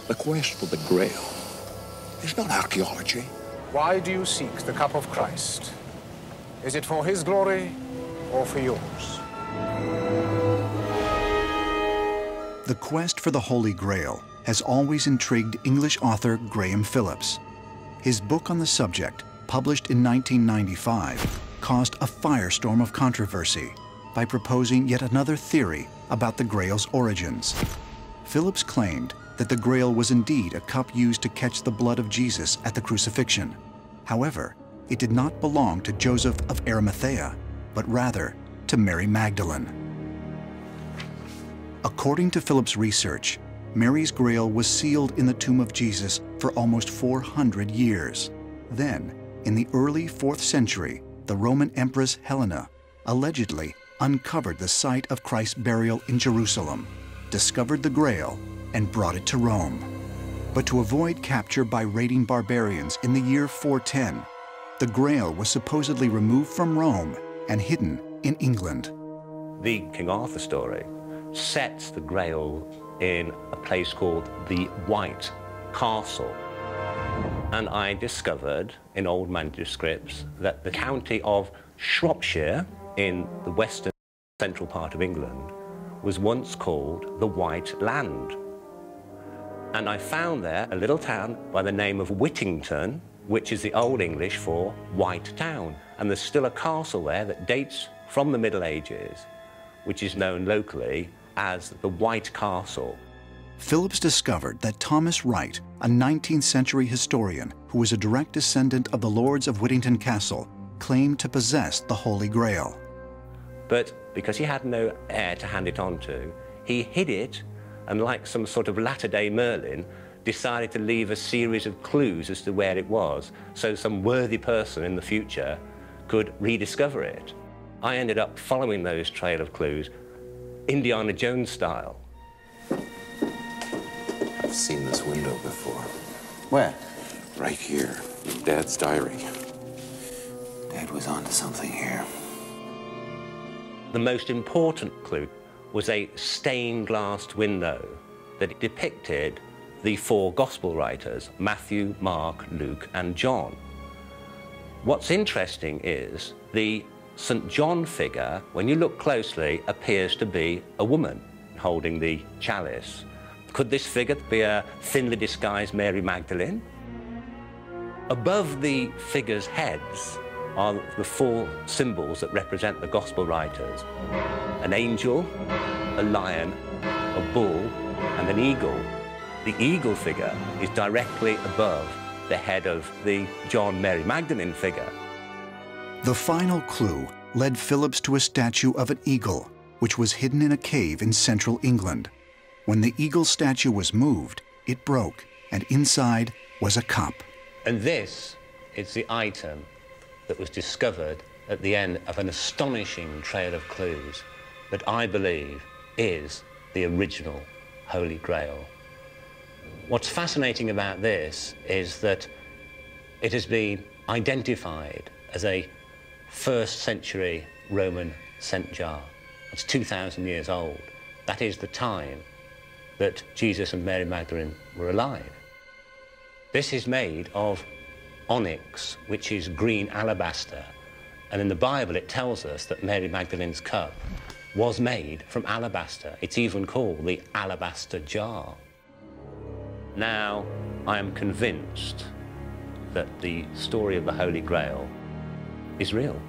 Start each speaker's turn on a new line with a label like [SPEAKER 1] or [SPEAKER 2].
[SPEAKER 1] The quest for the Grail is not archaeology.
[SPEAKER 2] Why do you seek the cup of Christ? Is it for his glory or for yours?
[SPEAKER 3] The quest for the Holy Grail has always intrigued English author Graham Phillips. His book on the subject, published in 1995, caused a firestorm of controversy by proposing yet another theory about the Grail's origins. Phillips claimed that the Grail was indeed a cup used to catch the blood of Jesus at the crucifixion. However, it did not belong to Joseph of Arimathea, but rather to Mary Magdalene. According to Phillips' research, Mary's Grail was sealed in the tomb of Jesus for almost 400 years. Then, in the early 4th century, the Roman Empress Helena allegedly uncovered the site of Christ's burial in Jerusalem, discovered the Grail, and brought it to Rome. But to avoid capture by raiding barbarians in the year 410, the Grail was supposedly removed from Rome and hidden in England.
[SPEAKER 4] The King Arthur story sets the Grail in a place called the White Castle. And I discovered in old manuscripts that the county of Shropshire in the western central part of England was once called the White Land. And I found there a little town by the name of Whittington, which is the Old English for White Town. And there's still a castle there that dates from the Middle Ages, which is known locally as the White Castle.
[SPEAKER 3] Phillips discovered that Thomas Wright, a 19th century historian who was a direct descendant of the Lords of Whittington Castle, claimed to possess the Holy Grail.
[SPEAKER 4] But because he had no heir to hand it on to, he hid it, and like some sort of latter-day Merlin, decided to leave a series of clues as to where it was, so some worthy person in the future could rediscover it. I ended up following those trail of clues, Indiana Jones style.
[SPEAKER 5] I've seen this window before.
[SPEAKER 6] Where?
[SPEAKER 5] Right here, in Dad's diary. Dad was onto something here.
[SPEAKER 4] The most important clue was a stained glass window that depicted the 4 gospel writers, Matthew, Mark, Luke, and John. What's interesting is the St. John figure, when you look closely, appears to be a woman holding the chalice. Could this figure be a thinly disguised Mary Magdalene? Above the figures' heads are the 4 symbols that represent the gospel writers: an angel, a lion, a bull, and an eagle. The eagle figure is directly above the head of the John Mary Magdalene figure.
[SPEAKER 3] The final clue led Phillips to a statue of an eagle, which was hidden in a cave in central England. When the eagle statue was moved, it broke, and inside was a cup.
[SPEAKER 4] And this is the item that was discovered at the end of an astonishing trail of clues that I believe is the original Holy Grail. What's fascinating about this is that it has been identified as a 1st century Roman scent jar. It's 2,000 years old. That is the time that Jesus and Mary Magdalene were alive. This is made of onyx, which is green alabaster. And in the Bible, it tells us that Mary Magdalene's cup was made from alabaster. It's even called the alabaster jar. Now, I am convinced that the story of the Holy Grail is real.